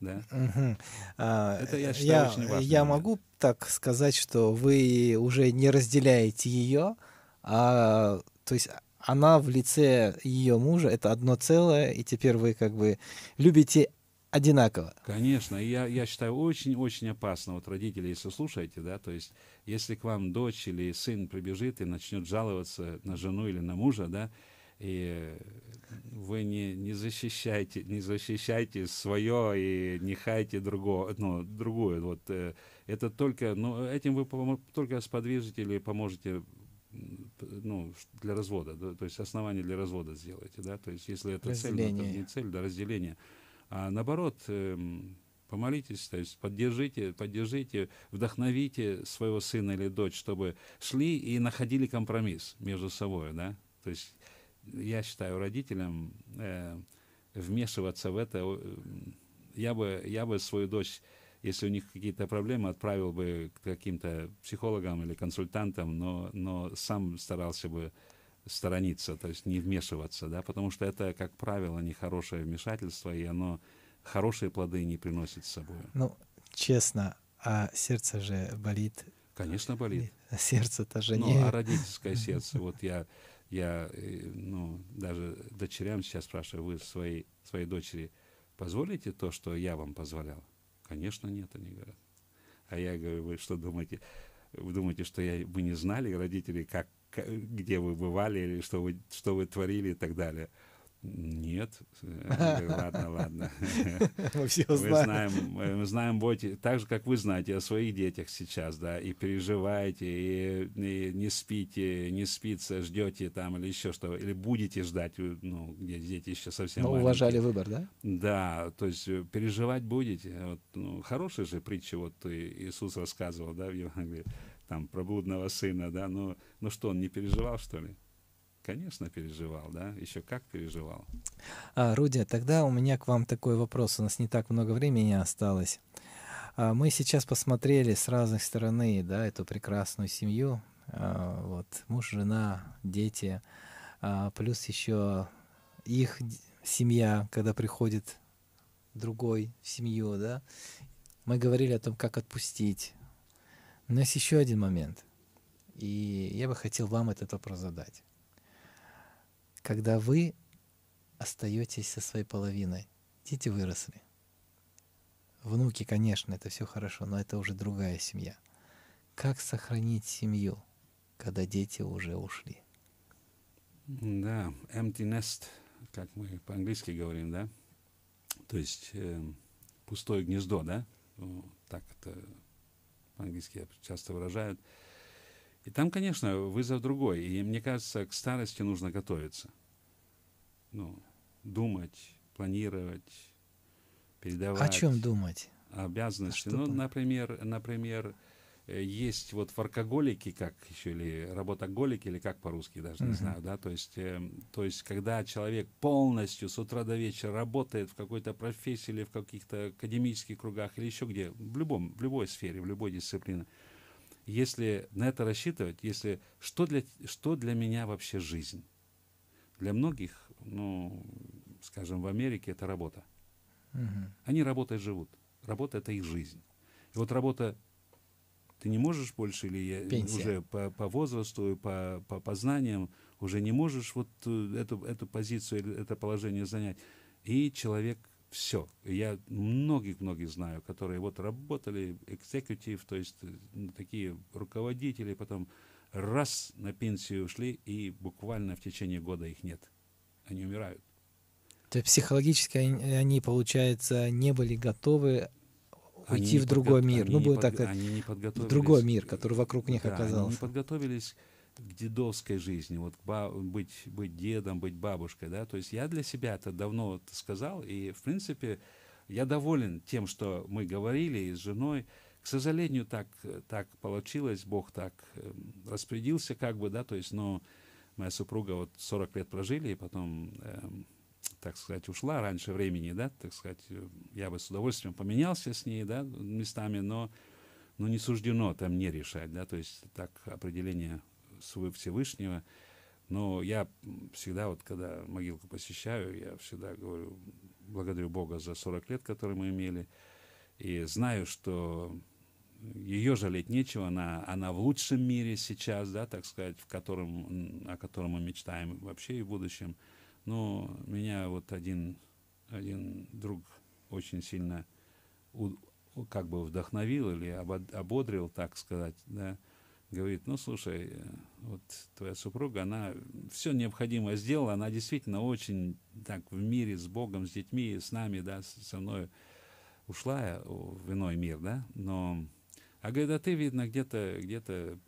Speaker 2: да.
Speaker 1: Мгм.
Speaker 2: Это, я считаю, очень важный
Speaker 1: Я
Speaker 2: момент.
Speaker 1: могу так сказать, что вы уже не разделяете ее, то есть она в лице ее мужа — это одно целое, и теперь вы как бы любите одинаково.
Speaker 2: Конечно, и я считаю очень-очень опасно, вот родители, если слушаете, да, то есть если к вам дочь или сын прибежит и начнет жаловаться на жену или на мужа, да, и вы не защищайте свое и не хайте другую. Вот это только, ну, этим вы только сподвижите или поможете, ну, для развода, да, то есть основание для развода сделаете, да, то есть если это цель, но это же не
Speaker 1: Разделение.
Speaker 2: цель, да, разделение. А наоборот, помолитесь, то есть поддержите, вдохновите своего сына или дочь, чтобы шли и находили компромисс между собой, да. То есть я считаю, родителям вмешиваться в это, я бы свою дочь, если у них какие-то проблемы, отправил бы к каким-то психологам или консультантам, но сам старался бы сторониться, то есть не вмешиваться, да, потому что это, как правило, нехорошее вмешательство, и оно хорошие плоды не приносит с собой.
Speaker 1: Ну, честно, а сердце же болит.
Speaker 2: Конечно, болит.
Speaker 1: Сердце-то же
Speaker 2: Ну, а
Speaker 1: не...
Speaker 2: родительское сердце, вот ну, даже дочерям сейчас спрашиваю, вы своей дочери позволите то, что я вам позволял? Конечно, нет, они говорят. А я говорю, вы что думаете? Вы думаете, что мы не знали, родители, где вы бывали, или что вы творили и так далее? Нет. Я говорю, ладно.
Speaker 1: Мы все
Speaker 2: Мы
Speaker 1: знаем.
Speaker 2: знаем, будете, так же, как вы знаете о своих детях сейчас, да, и переживаете, и не спите, не спится, ждете там или еще что, или будете ждать, ну, где дети еще совсем
Speaker 1: Но уважали
Speaker 2: маленькие.
Speaker 1: выбор, да?
Speaker 2: Да, то есть переживать будете. Вот, ну, хорошая же притча, вот Иисус рассказывал, да, в Евангелии, там, про блудного сына, да, ну что, он не переживал, что ли? Конечно, переживал, да, еще как переживал.
Speaker 1: Руди, тогда у меня к вам такой вопрос. У нас не так много времени осталось. Мы сейчас посмотрели с разных сторон, да, эту прекрасную семью, Вот, муж, жена, дети, плюс еще их семья, когда приходит другой в семью, да. Мы говорили о том, как отпустить. Но есть еще один момент, и я бы хотел вам этот вопрос задать. Когда вы остаетесь со своей половиной, дети выросли, внуки, конечно, это все хорошо, но это уже другая семья. Как сохранить семью, когда дети уже ушли?
Speaker 2: Да, empty nest, как мы по-английски говорим, да? То есть пустое гнездо, да? Ну, так это по-английски часто выражают. И там, конечно, вызов другой. И мне кажется, к старости нужно готовиться. Ну, думать, планировать,
Speaker 1: О чем
Speaker 2: передавать
Speaker 1: думать?
Speaker 2: обязанности. Ну,
Speaker 1: Чтобы...
Speaker 2: например, есть вот воркоголики, как еще, или работоголики, или как по-русски, даже не
Speaker 1: Мгм.
Speaker 2: знаю, да, то есть, когда человек полностью с утра до вечера работает в какой-то профессии или в каких-то академических кругах, или еще где, в любой сфере, в любой дисциплине, если на это рассчитывать, если, что для меня вообще жизнь? Для многих, ну, скажем, в Америке это работа.
Speaker 1: Мгм.
Speaker 2: Они работой живут. Работа — это их жизнь. И вот работа, ты не можешь больше, или
Speaker 1: Пенсия.
Speaker 2: уже по возрасту и по познаниям уже не можешь вот эту позицию или это положение занять. И человек все. Я многих знаю, которые вот работали экзекутив, то есть такие руководители, потом раз на пенсию ушли, и буквально в течение года их нет. Они умирают.
Speaker 1: То есть психологически они, получается, не были готовы
Speaker 2: Они
Speaker 1: уйти
Speaker 2: не,
Speaker 1: в другой мир. Ну, будем так сказать,
Speaker 2: они не
Speaker 1: в другой
Speaker 2: подготовились,
Speaker 1: мир, который вокруг них
Speaker 2: да, они не
Speaker 1: оказался.
Speaker 2: подготовились к дедовской жизни, вот быть дедом, быть бабушкой, да, то есть я для себя это давно это сказал, и, в принципе, я доволен тем, что мы говорили и с женой. К сожалению, так получилось, Бог так распорядился, как бы, да, то есть, но моя супруга вот 40 лет прожили, и потом так сказать, ушла раньше времени, да, так сказать, я бы с удовольствием поменялся с ней, да, местами, но не суждено там не решать, да, то есть так определение Всевышнего. Но я всегда, вот когда могилку посещаю, я всегда говорю, благодарю Бога за 40 лет, которые мы имели, и знаю, что ее жалеть нечего, она в лучшем мире сейчас, да, так сказать, о котором мы мечтаем вообще и в будущем. Но меня вот один друг очень сильно как бы вдохновил или ободрил, так сказать, да, говорит, ну, слушай, вот твоя супруга, она все необходимое сделала, она действительно очень так в мире с Богом, с детьми, с нами, да, со мной ушла в иной мир, да, но, а говорит, а ты, видно, где-то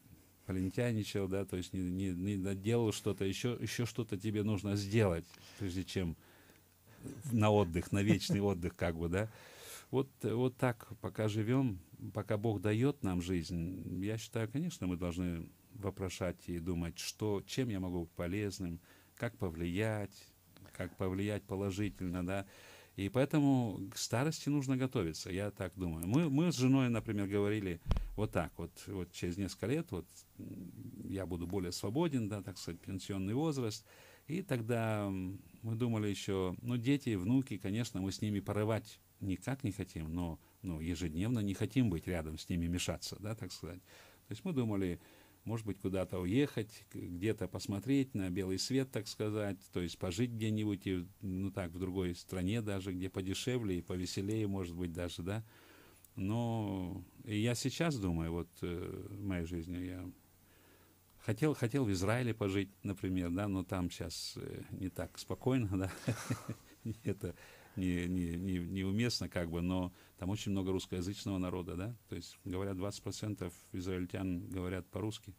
Speaker 2: полентяничал, да, то есть не доделал что-то, еще что-то тебе нужно сделать, прежде чем на отдых, на вечный отдых, как бы, да. Вот так, пока живем, пока Бог дает нам жизнь, я считаю, конечно, мы должны вопрошать и думать, чем я могу быть полезным, как повлиять положительно, да. И поэтому к старости нужно готовиться, я так думаю. Мы с женой, например, говорили вот так, вот через несколько лет вот я буду более свободен, да, так сказать, пенсионный возраст, и тогда мы думали еще, ну, дети, внуки, конечно, мы с ними порывать никак не хотим, но ежедневно не хотим быть рядом с ними, мешаться, да, так сказать. То есть мы думали, может быть, куда-то уехать, где-то посмотреть на белый свет, так сказать, то есть пожить где-нибудь, ну так, в другой стране даже, где подешевле и повеселее, может быть, даже, да. Но и я сейчас думаю, вот в моей жизни я хотел в Израиле пожить, например, да, но там сейчас не так спокойно, да, это неуместно, как бы, но там очень много русскоязычного народа, да, то есть, говорят, 20% израильтян говорят по-русски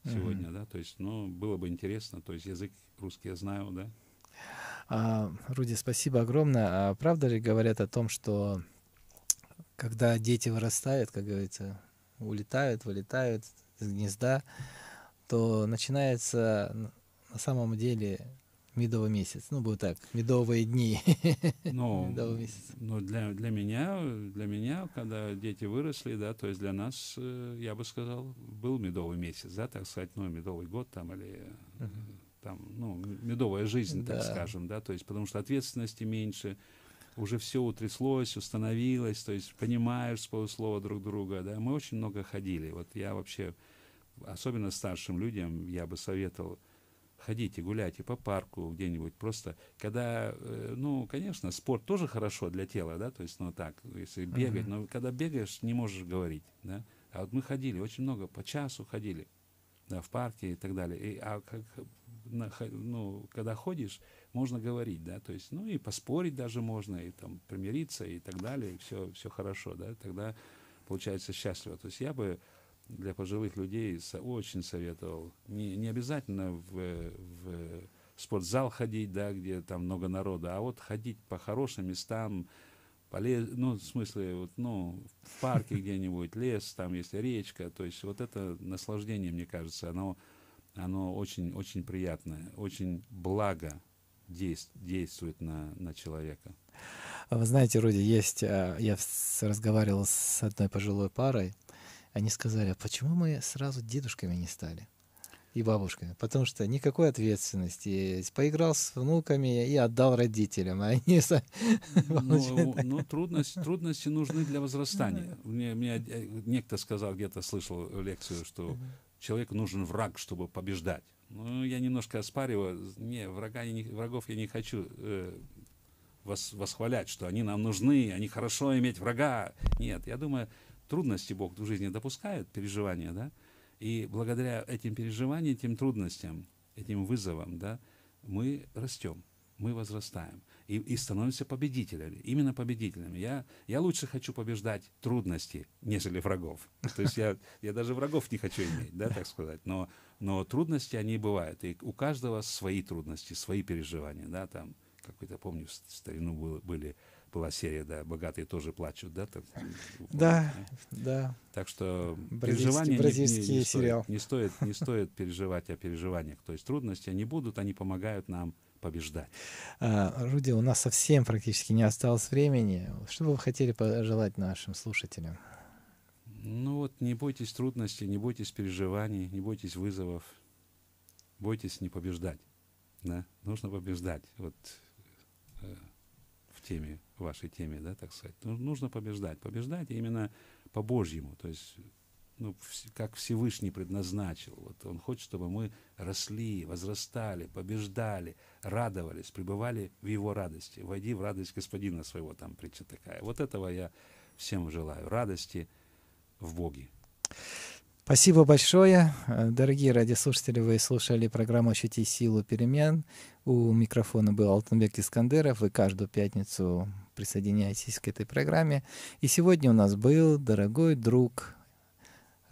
Speaker 1: Мгм.
Speaker 2: сегодня, да, то есть, ну, было бы интересно, то есть, язык русский я знаю, да.
Speaker 1: Руди, спасибо огромное. А правда ли говорят о том, что когда дети вырастают, как говорится, улетают, вылетают из гнезда, то начинается на самом деле медовый месяц. Ну, будет так, медовые дни.
Speaker 2: Ну,
Speaker 1: Медовый месяц.
Speaker 2: ну для меня, когда дети выросли, да, то есть для нас, я бы сказал, был медовый месяц, да, так сказать, ну, медовый год там, или там, ну, медовая жизнь, так
Speaker 1: Да.
Speaker 2: скажем, да, то есть потому что ответственности меньше, уже все утряслось, установилось, то есть понимаешь с полуслова друг друга, да, мы очень много ходили, вот я вообще, особенно старшим людям, я бы советовал, ходите, гуляйте по парку где-нибудь, просто, когда, ну, конечно, спорт тоже хорошо для тела, да, то есть, ну, так, если бегать, но когда бегаешь, не можешь говорить, да, а вот мы ходили, очень много, по часу ходили, да, в парке и так далее, ну, когда ходишь, можно говорить, да, то есть, ну, и поспорить даже можно, и там примириться и так далее, и все хорошо, да, тогда получается счастливо. То есть я бы для пожилых людей очень советовал не обязательно в спортзал ходить, да, где там много народа, а вот ходить по хорошим местам, ну, в смысле, вот, ну, в парке где-нибудь, лес, там, если речка, то есть вот это наслаждение, мне кажется, оно очень приятное, очень благо действует на человека.
Speaker 1: Вы знаете, Руди, разговаривал с одной пожилой парой, они сказали, а почему мы сразу дедушками не стали? И бабушками, потому что никакой ответственности. Поиграл с внуками и отдал родителям, а они
Speaker 2: Ну, трудности нужны для возрастания. Мне некто сказал, где-то слышал лекцию, что человеку нужен враг, чтобы побеждать. Ну, я немножко оспариваю. Врагов я не хочу восхвалять, что они нам нужны, они хорошо иметь врага. Нет, я думаю, трудности Бог в жизни допускает, переживания, да, и благодаря этим переживаниям, этим трудностям, этим вызовам, да, мы растем, мы возрастаем и становимся победителями, именно победителями. Я лучше хочу побеждать трудности, нежели врагов. То есть я даже врагов не хочу иметь, да, так сказать, но трудности, они бывают, и у каждого свои трудности, свои переживания, да, там, какой-то, помню, в старину была серия, да, «Богатые тоже плачут», да? Так,
Speaker 1: да, да.
Speaker 2: Так что
Speaker 1: Бразильский
Speaker 2: переживания
Speaker 1: сериал.
Speaker 2: не стоит переживать о переживаниях. То есть трудности, они будут, они помогают нам побеждать.
Speaker 1: Руди, у нас совсем практически не осталось времени. Что бы вы хотели пожелать нашим слушателям?
Speaker 2: Ну вот, не бойтесь трудностей, не бойтесь переживаний, не бойтесь вызовов. Бойтесь не побеждать. Да? Нужно побеждать. Вот в вашей теме, да, так сказать. Нужно побеждать. Побеждать именно по-божьему. То есть, ну, как Всевышний предназначил. Вот Он хочет, чтобы мы росли, возрастали, побеждали, радовались, пребывали в Его радости. «Войди в радость Господина своего», там притча такая. Вот этого я всем желаю. Радости в Боге.
Speaker 1: Спасибо большое. Дорогие радиослушатели, вы слушали программу «Ощути силу перемен». У микрофона был Алтынбек Искандеров. Вы каждую пятницу присоединяйтесь к этой программе. И сегодня у нас был дорогой друг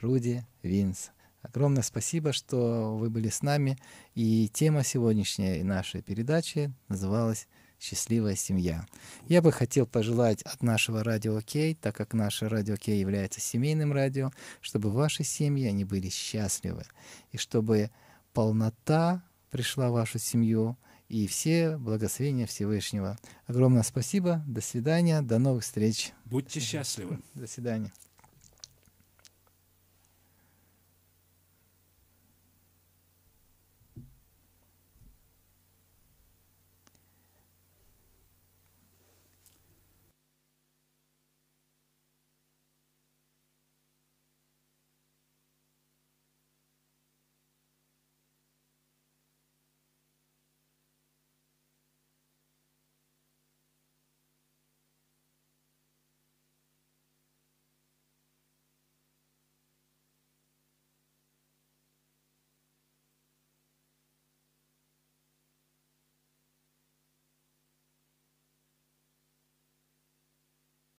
Speaker 1: Руди Винс. Огромное спасибо, что вы были с нами. И тема сегодняшней нашей передачи называлась «Счастливая семья». Я бы хотел пожелать от нашего радио Кей, так как наше радио Кей является семейным радио, чтобы ваши семьи, они были счастливы, и чтобы полнота пришла в вашу семью, и все благословения Всевышнего. Огромное спасибо, до свидания, до новых встреч.
Speaker 2: Будьте счастливы.
Speaker 1: До свидания.